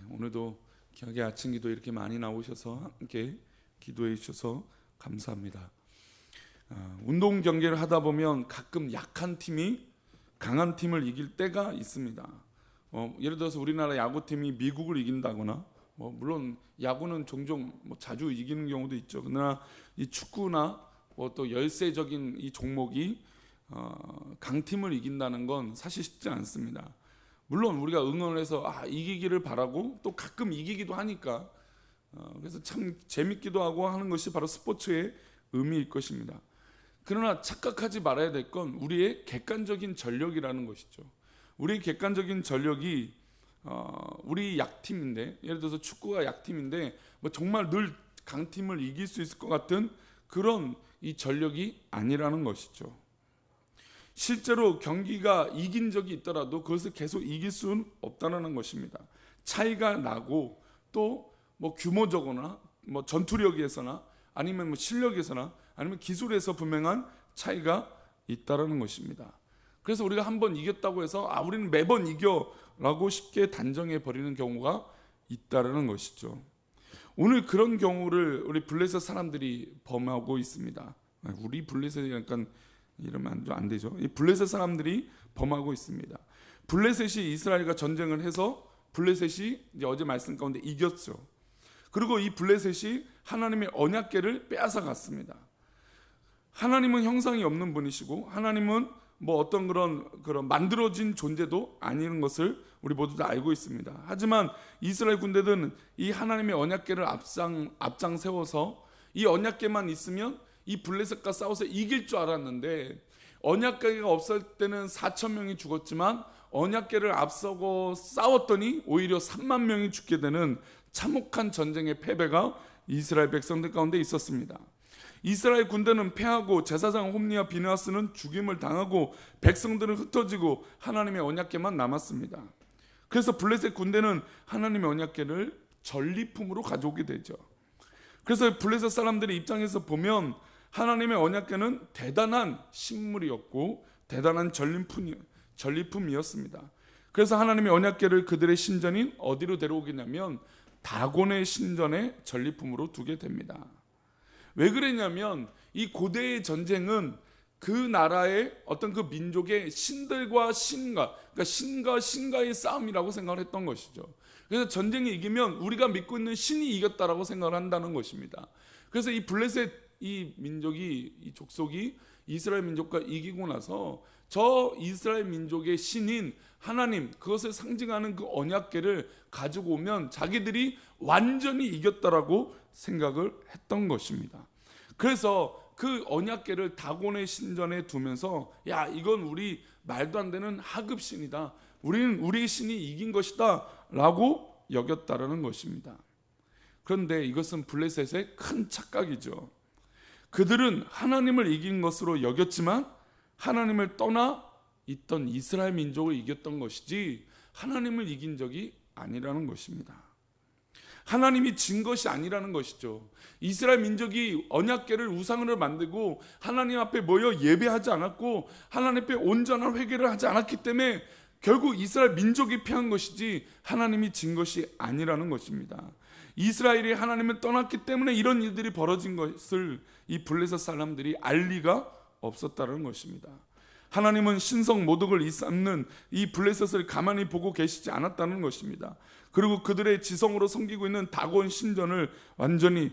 오늘도 귀하게 아침 기도 이렇게 많이 나오셔서 함께 기도해 주셔서 감사합니다. 운동 경기를 하다 보면 가끔 약한 팀이 강한 팀을 이길 때가 있습니다. 예를 들어서 우리나라 야구팀이 미국을 이긴다거나, 물론 야구는 종종 자주 이기는 경우도 있죠. 그러나 이 축구나 또 열세적인 이 종목이 강팀을 이긴다는 건 사실 쉽지 않습니다. 물론 우리가 응원을 해서 이기기를 바라고 또 가끔 이기기도 하니까 그래서 참 재밌기도 하고 하는 것이 바로 스포츠의 의미일 것입니다. 그러나 착각하지 말아야 될 건 우리의 객관적인 전력이라는 것이죠. 우리의 객관적인 전력이 우리 약팀인데, 예를 들어서 축구가 약팀인데 정말 늘 강팀을 이길 수 있을 것 같은 그런 이 전력이 아니라는 것이죠. 실제로 경기가 이긴 적이 있더라도 그것을 계속 이길 수는 없다는 것입니다. 차이가 나고 또 규모적으로나 전투력에서나 아니면 실력에서나 아니면 기술에서 분명한 차이가 있다는 것입니다. 그래서 우리가 한번 이겼다고 해서 우리는 매번 이겨라고 쉽게 단정해 버리는 경우가 있다는 것이죠. 오늘 그런 경우를 우리 블레셋 사람들이 범하고 있습니다. 우리 블레셋이 약간 이러면 안 되죠. 이 블레셋 사람들이 범하고 있습니다. 블레셋이 이스라엘과 전쟁을 해서 블레셋이 이제 어제 말씀 가운데 이겼죠. 그리고 이 블레셋이 하나님의 언약궤를 빼앗아 갔습니다. 하나님은 형상이 없는 분이시고 하나님은 어떤 그런 만들어진 존재도 아닌 것을 우리 모두 다 알고 있습니다. 하지만 이스라엘 군대들은 이 하나님의 언약궤를 앞장 세워서 이 언약궤만 있으면 이 블레셋과 싸워서 이길 줄 알았는데, 언약궤가 없을 때는 4천 명이 죽었지만 언약궤를 앞서고 싸웠더니 오히려 3만 명이 죽게 되는 참혹한 전쟁의 패배가 이스라엘 백성들 가운데 있었습니다. 이스라엘 군대는 패하고 제사장 홈리와 비느하스는 죽임을 당하고 백성들은 흩어지고 하나님의 언약궤만 남았습니다. 그래서 블레셋 군대는 하나님의 언약궤를 전리품으로 가져오게 되죠. 그래서 블레셋 사람들의 입장에서 보면 하나님의 언약궤는 대단한 신물이었고 대단한 전리품이었습니다. 그래서 하나님의 언약궤를 그들의 신전인 어디로 데려오겠냐면 다곤의 신전의 전리품으로 두게 됩니다. 왜 그랬냐면 이 고대의 전쟁은 그 나라의 어떤 그 민족의 신들과 신과, 그러니까 신과 신과의 싸움이라고 생각을 했던 것이죠. 그래서 전쟁에 이기면 우리가 믿고 있는 신이 이겼다라고 생각을 한다는 것입니다. 그래서 이 블레셋 이 민족이, 이 족속이 이스라엘 민족과 이기고 나서 저 이스라엘 민족의 신인 하나님, 그것을 상징하는 그 언약궤를 가지고 오면 자기들이 완전히 이겼다라고 생각을 했던 것입니다. 그래서 그 언약궤를 다곤의 신전에 두면서 이건 우리 말도 안 되는 하급신이다, 우리는 우리의 신이 이긴 것이다 라고 여겼다라는 것입니다. 그런데 이것은 블레셋의 큰 착각이죠. 그들은 하나님을 이긴 것으로 여겼지만 하나님을 떠나 있던 이스라엘 민족을 이겼던 것이지 하나님을 이긴 적이 아니라는 것입니다. 하나님이 진 것이 아니라는 것이죠. 이스라엘 민족이 언약궤를 우상으로 만들고 하나님 앞에 모여 예배하지 않았고 하나님 앞에 온전한 회개를 하지 않았기 때문에 결국 이스라엘 민족이 패한 것이지 하나님이 진 것이 아니라는 것입니다. 이스라엘이 하나님을 떠났기 때문에 이런 일들이 벌어진 것을 이 블레셋 사람들이 알 리가 없었다는 것입니다. 하나님은 신성 모독을 일삼는 이 블레셋을 가만히 보고 계시지 않았다는 것입니다. 그리고 그들의 지성으로 섬기고 있는 다곤 신전을 완전히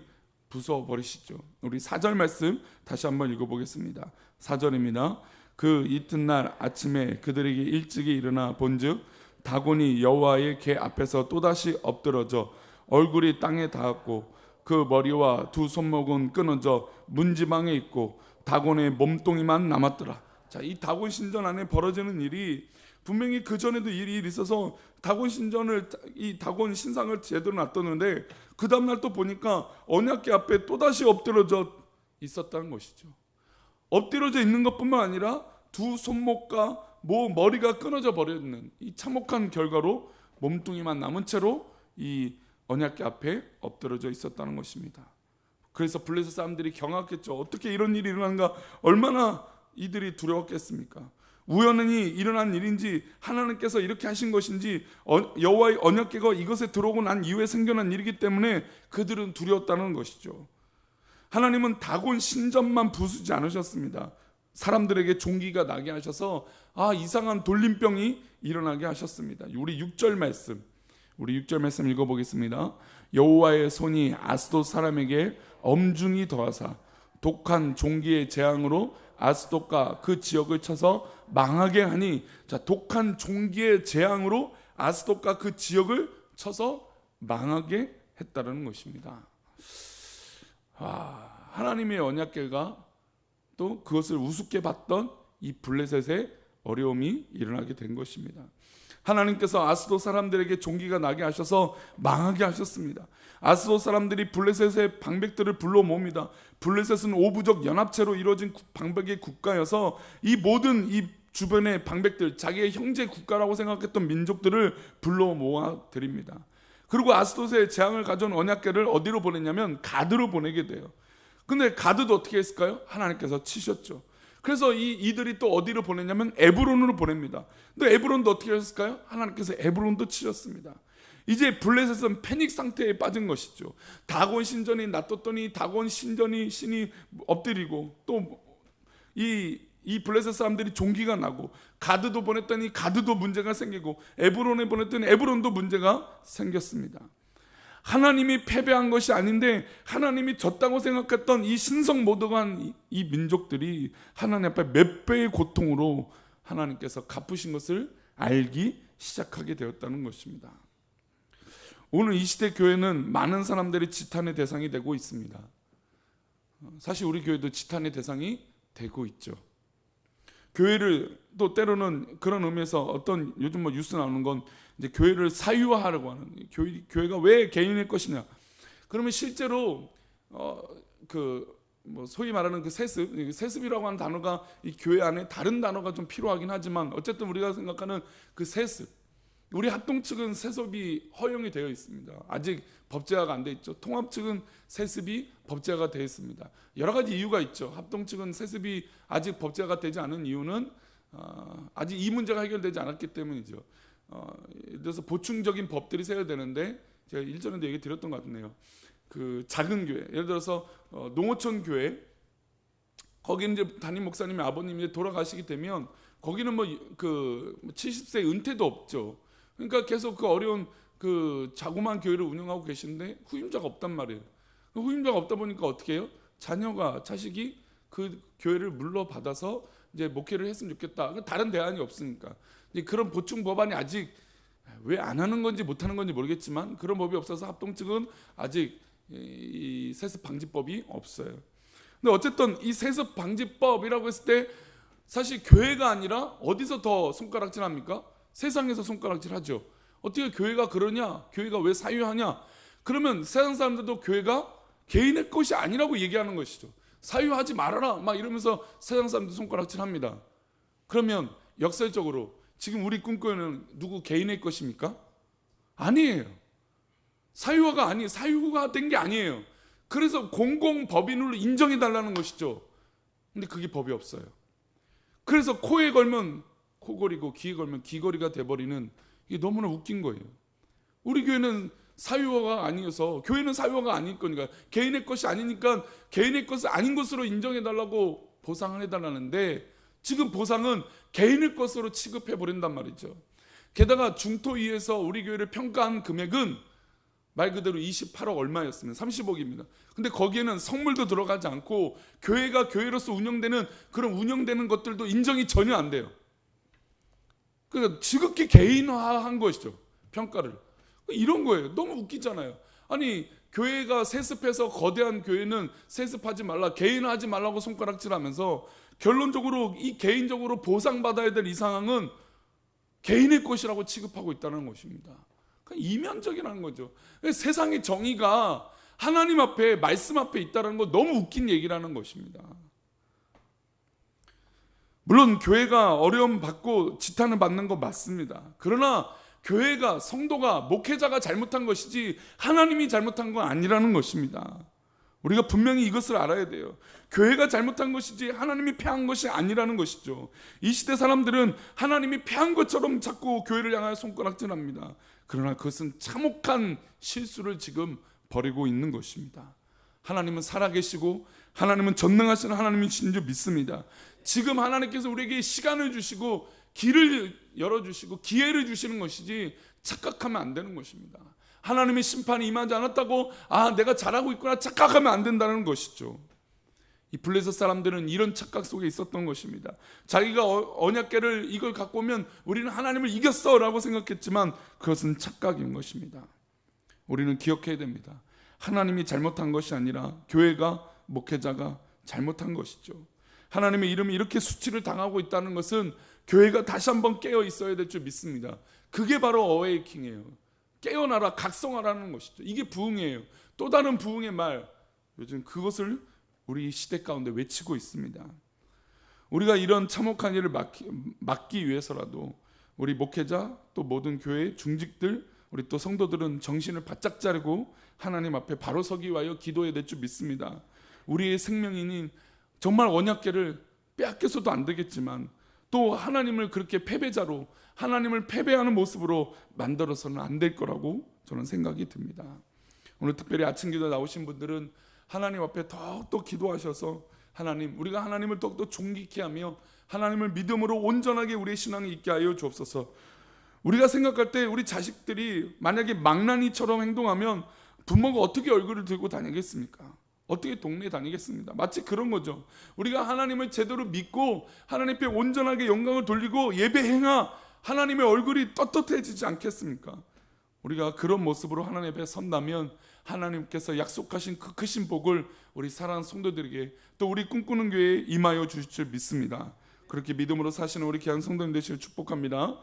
부숴버리시죠. 우리 4절 말씀 다시 한번 읽어보겠습니다. 4절입니다. 그 이튿날 아침에 그들에게 일찍이 일어나 본즉 다곤이 여호와의 궤 앞에서 또다시 엎드러져 얼굴이 땅에 닿았고 그 머리와 두 손목은 끊어져 문지방에 있고 다곤의 몸뚱이만 남았더라. 자, 이 다곤 신전 안에 벌어지는 일이 분명히 그 전에도 일이 있어서 다곤 신전을, 이 다곤 신상을 제대로 놨뒀는데 그 다음날 또 보니까 언약궤 앞에 또다시 엎드러져 있었다는 것이죠. 엎드러져 있는 것뿐만 아니라 두 손목과 머리가 끊어져 버렸는 이 참혹한 결과로 몸뚱이만 남은 채로 이 언약궤 앞에 엎드러져 있었다는 것입니다. 그래서 블레셋 사람들이 경악했죠. 어떻게 이런 일이 일어난가, 얼마나 이들이 두려웠겠습니까? 우연히 일어난 일인지 하나님께서 이렇게 하신 것인지 여호와의 언약궤가 이것에 들어오고 난 이후에 생겨난 일이기 때문에 그들은 두려웠다는 것이죠. 하나님은 다곤 신전만 부수지 않으셨습니다. 사람들에게 종기가 나게 하셔서 이상한 돌림병이 일어나게 하셨습니다. 우리 6절 말씀 읽어보겠습니다. 여호와의 손이 아스돗 사람에게 엄중히 더하사 독한 종기의 재앙으로 아스돗과 그 지역을 쳐서 망하게 하니, 자, 독한 종기의 재앙으로 아스돗과 그 지역을 쳐서 망하게 했다는 것입니다. 하나님의 언약궤가 또 그것을 우습게 봤던 이 블레셋의 어려움이 일어나게 된 것입니다. 하나님께서 아스돗 사람들에게 종기가 나게 하셔서 망하게 하셨습니다. 아스돗 사람들이 블레셋의 방백들을 불러 모읍니다. 블레셋은 오부적 연합체로 이루어진 방백의 국가여서 이 모든 이 주변의 방백들, 자기의 형제 국가라고 생각했던 민족들을 불러 모아 드립니다. 그리고 아스돗의 재앙을 가져온 언약궤를 어디로 보냈냐면 가드로 보내게 돼요. 근데 가드도 어떻게 했을까요? 하나님께서 치셨죠. 그래서 이들이 또 어디로 보냈냐면 에브론으로 보냅니다. 근데 에브론도 어떻게 하셨을까요? 하나님께서 에브론도 치셨습니다. 이제 블레셋은 패닉 상태에 빠진 것이죠. 다곤 신전이 놔뒀더니 다곤 신이 엎드리고, 또 이 블레셋 사람들이 종기가 나고, 가드도 보냈더니 가드도 문제가 생기고, 에브론에 보냈더니 에브론도 문제가 생겼습니다. 하나님이 패배한 것이 아닌데 하나님이 졌다고 생각했던 이 신성모독한 이 민족들이 하나님 앞에 몇 배의 고통으로 하나님께서 갚으신 것을 알기 시작하게 되었다는 것입니다. 오늘 이 시대 교회는 많은 사람들이 지탄의 대상이 되고 있습니다. 사실 우리 교회도 지탄의 대상이 되고 있죠. 교회를 또 때로는 그런 의미에서 어떤 요즘 뉴스 나오는 건 이제 교회를 사유화하려고 하는, 교회가 왜 개인의 것이냐. 그러면 실제로 소위 말하는 그 세습이라고 하는 단어가 이 교회 안에 다른 단어가 좀 필요하긴 하지만, 어쨌든 우리가 생각하는 그 세습, 우리 합동 측은 세습이 허용이 되어 있습니다. 아직 법제화가 안 돼 있죠. 통합 측은 세습이 법제화가 되어 있습니다. 여러 가지 이유가 있죠. 합동 측은 세습이 아직 법제화가 되지 않은 이유는 아직 이 문제가 해결되지 않았기 때문이죠. 예를 들어서 보충적인 법들이 세워야 되는데, 제가 일전에도 얘기 드렸던 것 같네요. 그 작은 교회, 예를 들어서 농어촌 교회, 거기는 이제 담임 목사님의 아버님이 돌아가시게 되면 거기는 그 70세 은퇴도 없죠. 그러니까 계속 그 어려운 그 자그마한 교회를 운영하고 계신데 후임자가 없단 말이에요. 후임자가 없다 보니까 어떻게 해요? 자식이 그 교회를 물러받아서 이제 목회를 했으면 좋겠다. 다른 대안이 없으니까. 그런 보충 법안이 아직 왜 안 하는 건지 못 하는 건지 모르겠지만 그런 법이 없어서 합동 측은 아직 이 세습 방지법이 없어요. 근데 어쨌든 이 세습 방지법이라고 했을 때 사실 교회가 아니라 어디서 더 손가락질합니까? 세상에서 손가락질하죠. 어떻게 교회가 그러냐? 교회가 왜 사유하냐? 그러면 세상 사람들도 교회가 개인의 것이 아니라고 얘기하는 것이죠. 사유하지 말아라 막 이러면서 세상 사람들 손가락질합니다. 그러면 역설적으로 지금 우리 꿈꾸는 누구 개인의 것입니까? 아니에요. 사유가 된 게 아니에요. 그래서 공공법인으로 인정해 달라는 것이죠. 근데 그게 법이 없어요. 그래서 코에 걸면 코걸이고 귀에 걸면 귀걸이가 돼버리는, 이게 너무나 웃긴 거예요. 우리 교회는 사유화가 아니어서, 교회는 사유화가 아닐 거니까, 개인의 것이 아니니까 개인의 것이 아닌 것으로 인정해 달라고 보상을 해달라는데, 지금 보상은 개인의 것으로 취급해 버린단 말이죠. 게다가 중토위에서 우리 교회를 평가한 금액은 말 그대로 28억 얼마였으면 30억입니다. 근데 거기에는 성물도 들어가지 않고 교회가 교회로서 운영되는 그런 운영되는 것들도 인정이 전혀 안 돼요. 그러니까 지극히 개인화한 것이죠. 평가를. 이런 거예요. 너무 웃기잖아요. 아니 교회가 세습해서 거대한 교회는 세습하지 말라, 개인화하지 말라고 손가락질하면서 결론적으로 이 개인적으로 보상받아야 될 이 상황은 개인의 것이라고 취급하고 있다는 것입니다. 그러니까 이면적이라는 거죠. 세상의 정의가 하나님 앞에, 말씀 앞에 있다는 거 너무 웃긴 얘기라는 것입니다. 물론 교회가 어려움 받고 지탄을 받는 거 맞습니다. 그러나 교회가, 성도가, 목회자가 잘못한 것이지 하나님이 잘못한 건 아니라는 것입니다. 우리가 분명히 이것을 알아야 돼요. 교회가 잘못한 것이지 하나님이 패한 것이 아니라는 것이죠. 이 시대 사람들은 하나님이 패한 것처럼 자꾸 교회를 향하여 손가락질합니다. 그러나 그것은 참혹한 실수를 지금 벌이고 있는 것입니다. 하나님은 살아계시고 하나님은 전능하신 하나님이신 줄 믿습니다. 지금 하나님께서 우리에게 시간을 주시고 길을 열어주시고 기회를 주시는 것이지 착각하면 안 되는 것입니다. 하나님의 심판이 임하지 않았다고 내가 잘하고 있구나 착각하면 안 된다는 것이죠. 이 블레셋 사람들은 이런 착각 속에 있었던 것입니다. 자기가 언약궤를 이걸 갖고 오면 우리는 하나님을 이겼어 라고 생각했지만 그것은 착각인 것입니다. 우리는 기억해야 됩니다. 하나님이 잘못한 것이 아니라 교회가 목회자가 잘못한 것이죠. 하나님의 이름이 이렇게 수치를 당하고 있다는 것은 교회가 다시 한번 깨어 있어야 될 줄 믿습니다. 그게 바로 어웨이킹이에요. 깨어나라, 각성하라는 것이죠. 이게 부흥이에요. 또 다른 부흥의 말, 요즘 그것을 우리 시대 가운데 외치고 있습니다. 우리가 이런 참혹한 일을 막기 위해서라도 우리 목회자 또 모든 교회 중직들 우리 또 성도들은 정신을 바짝 차리고 하나님 앞에 바로 서기 위하여 기도해야 될 줄 믿습니다. 우리의 생명이니 정말 언약궤를 빼앗겨서도 안 되겠지만 또 하나님을 그렇게 패배자로 하나님을 패배하는 모습으로 만들어서는 안 될 거라고 저는 생각이 듭니다. 오늘 특별히 아침 기도 나오신 분들은 하나님 앞에 더욱더 기도하셔서 하나님, 우리가 하나님을 더욱더 존귀케 하며 하나님을 믿음으로 온전하게 우리의 신앙이 있게 하여 주옵소서. 우리가 생각할 때 우리 자식들이 만약에 망나니처럼 행동하면 부모가 어떻게 얼굴을 들고 다니겠습니까? 어떻게 동네에 다니겠습니까? 마치 그런 거죠. 우리가 하나님을 제대로 믿고 하나님 앞에 온전하게 영광을 돌리고 예배 행하 하나님의 얼굴이 떳떳해지지 않겠습니까? 우리가 그런 모습으로 하나님 앞에 선다면 하나님께서 약속하신 그 크신 복을 우리 사랑하는 성도들에게 또 우리 꿈꾸는 교회에 임하여 주실 줄 믿습니다. 그렇게 믿음으로 사시는 우리 귀한 성도님 되시길 축복합니다.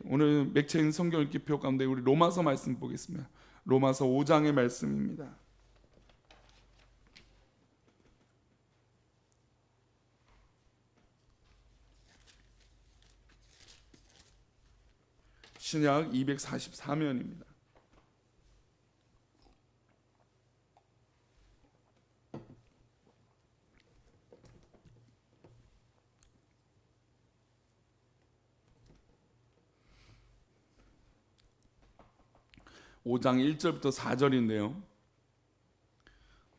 오늘 맥체인 성경 읽기표 가운데 우리 로마서 말씀 보겠습니다. 로마서 5장의 말씀입니다. 신약 244면입니다. (5장) 1절부터 4절인데요.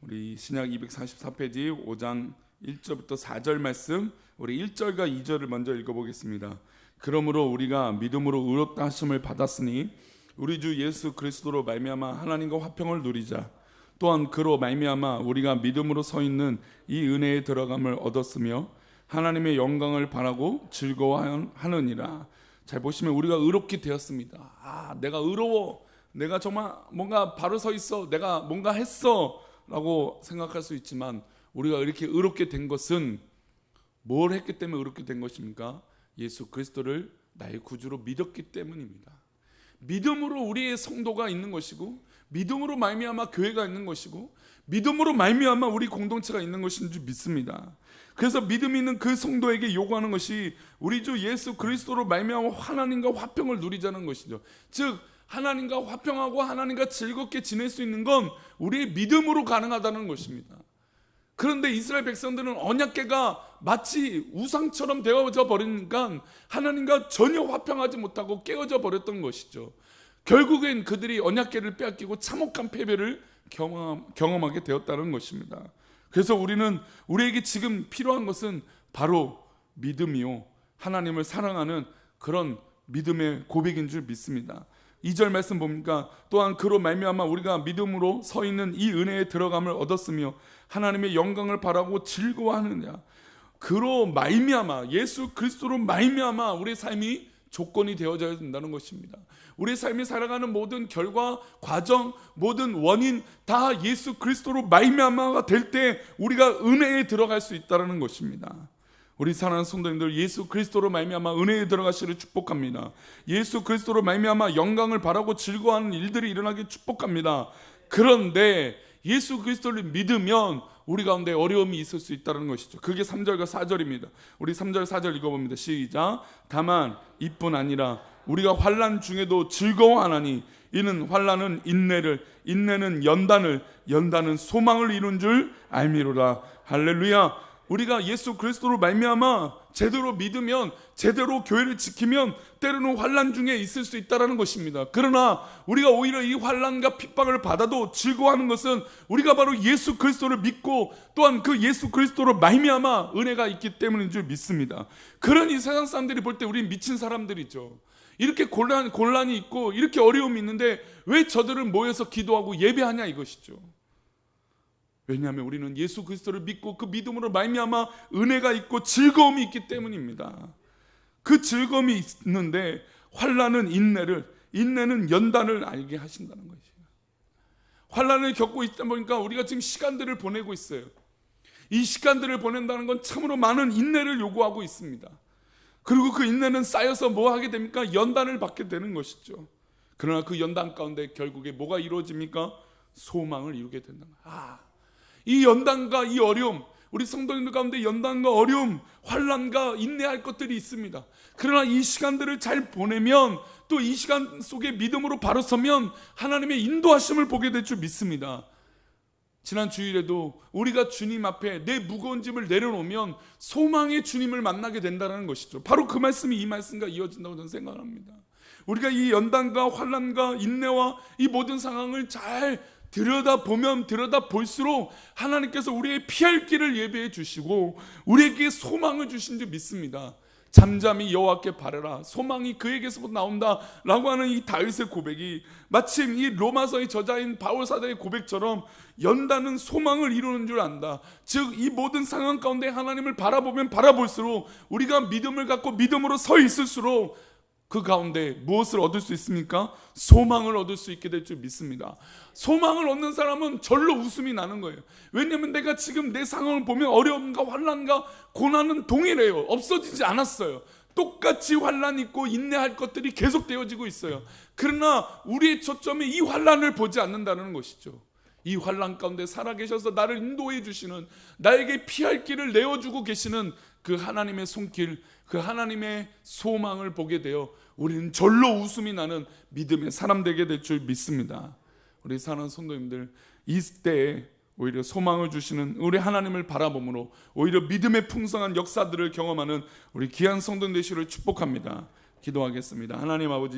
우리 신약 244페이지 5장 1절부터 4절 말씀, 우리 1절과 2절을 먼저 읽어보겠습니다. 그러므로 우리가 믿음으로 의롭다 하심을 받았으니 우리 주 예수 그리스도로 말미암아 하나님과 화평을 누리자. 또한 그로 말미암아 우리가 믿음으로 서 있는 이 은혜에 들어감을 얻었으며 하나님의 영광을 바라고 즐거워하느니라. 잘 보시면 우리가 의롭게 되었습니다. 내가 의로워, 내가 정말 뭔가 바로 서 있어, 내가 뭔가 했어 라고 생각할 수 있지만 우리가 이렇게 의롭게 된 것은 뭘 했기 때문에 의롭게 된 것입니까? 예수 그리스도를 나의 구주로 믿었기 때문입니다. 믿음으로 우리의 성도가 있는 것이고 믿음으로 말미암아 교회가 있는 것이고 믿음으로 말미암아 우리 공동체가 있는 것인 줄 믿습니다. 그래서 믿음이 있는 그 성도에게 요구하는 것이 우리 주 예수 그리스도로 말미암아 하나님과 화평을 누리자는 것이죠. 즉 하나님과 화평하고 하나님과 즐겁게 지낼 수 있는 건 우리의 믿음으로 가능하다는 것입니다. 그런데 이스라엘 백성들은 언약궤가 마치 우상처럼 되어져 버리니까 하나님과 전혀 화평하지 못하고 깨어져 버렸던 것이죠. 결국엔 그들이 언약궤를 빼앗기고 참혹한 패배를 경험하게 되었다는 것입니다. 그래서 우리에게 지금 필요한 것은 바로 믿음이요, 하나님을 사랑하는 그런 믿음의 고백인 줄 믿습니다. 2절 말씀 봅니까? 또한 그로 말미암아 우리가 믿음으로 서 있는 이 은혜에 들어감을 얻었으며 하나님의 영광을 바라고 즐거워하느냐. 그로 말미암아, 예수 그리스도로 말미암아 우리의 삶이 조건이 되어져야 된다는 것입니다. 우리의 삶이 살아가는 모든 결과, 과정, 모든 원인 다 예수 그리스도로 말미암아가 될 때 우리가 은혜에 들어갈 수 있다는 것입니다. 우리 사랑하는 성도님들, 예수 그리스도로 말미암아 은혜에 들어가시를 축복합니다. 예수 그리스도로 말미암아 영광을 바라고 즐거워하는 일들이 일어나길 축복합니다. 그런데 예수 그리스도를 믿으면 우리 가운데 어려움이 있을 수 있다는 것이죠. 그게 3절과 4절입니다. 우리 3절 4절 읽어봅니다. 시작. 다만 이뿐 아니라 우리가 환난 중에도 즐거워하나니 이는 환난은 인내를, 인내는 연단을, 연단은 소망을 이룬 줄 알미로라. 할렐루야. 우리가 예수 그리스도로 말미암아 제대로 믿으면, 제대로 교회를 지키면 때로는 환난 중에 있을 수 있다는 것입니다. 그러나 우리가 오히려 이 환난과 핍박을 받아도 즐거워하는 것은 우리가 바로 예수 그리스도를 믿고 또한 그 예수 그리스도로 말미암아 은혜가 있기 때문인 줄 믿습니다. 그러니 세상 사람들이 볼 때 우린 미친 사람들이죠. 이렇게 곤란이 있고 이렇게 어려움이 있는데 왜 저들은 모여서 기도하고 예배하냐 이것이죠. 왜냐하면 우리는 예수 그리스도를 믿고 그 믿음으로 말미암아 은혜가 있고 즐거움이 있기 때문입니다. 그 즐거움이 있는데 환난은 인내를, 인내는 연단을 알게 하신다는 것이에요. 환난을 겪고 있다 보니까 우리가 지금 시간들을 보내고 있어요. 이 시간들을 보낸다는 건 참으로 많은 인내를 요구하고 있습니다. 그리고 그 인내는 쌓여서 뭐 하게 됩니까? 연단을 받게 되는 것이죠. 그러나 그 연단 가운데 결국에 뭐가 이루어집니까? 소망을 이루게 된다. 이 연단과 이 어려움, 우리 성도님들 가운데 연단과 어려움, 환난과 인내할 것들이 있습니다. 그러나 이 시간들을 잘 보내면, 또 이 시간 속에 믿음으로 바로 서면 하나님의 인도하심을 보게 될 줄 믿습니다. 지난 주일에도 우리가 주님 앞에 내 무거운 짐을 내려놓으면 소망의 주님을 만나게 된다는 것이죠. 바로 그 말씀이 이 말씀과 이어진다고 저는 생각합니다. 우리가 이 연단과 환난과 인내와 이 모든 상황을 잘 들여다보면 들여다볼수록 하나님께서 우리의 피할 길을 예비해 주시고 우리에게 소망을 주신 줄 믿습니다. 잠잠히 여호와께 바라라, 소망이 그에게서부터 나온다 라고 하는 이 다윗의 고백이 마침 이 로마서의 저자인 바울 사도의 고백처럼 연단은 소망을 이루는 줄 안다. 즉 이 모든 상황 가운데 하나님을 바라보면 바라볼수록 우리가 믿음을 갖고 믿음으로 서 있을수록 그 가운데 무엇을 얻을 수 있습니까? 소망을 얻을 수 있게 될 줄 믿습니다. 소망을 얻는 사람은 절로 웃음이 나는 거예요. 왜냐하면 내가 지금 내 상황을 보면 어려움과 환난과 고난은 동일해요. 없어지지 않았어요. 똑같이 환난 있고 인내할 것들이 계속 되어지고 있어요. 그러나 우리의 초점이 이 환난을 보지 않는다는 것이죠. 이 환난 가운데 살아계셔서 나를 인도해 주시는, 나에게 피할 길을 내어주고 계시는 그 하나님의 손길, 그 하나님의 소망을 보게 되어 우리는 절로 웃음이 나는 믿음의 사람 되게 될 줄 믿습니다. 우리 사랑하는 성도님들, 이 때에 오히려 소망을 주시는 우리 하나님을 바라봄으로 오히려 믿음의 풍성한 역사들을 경험하는 우리 귀한 성도 되시기를 축복합니다. 기도하겠습니다. 하나님 아버지,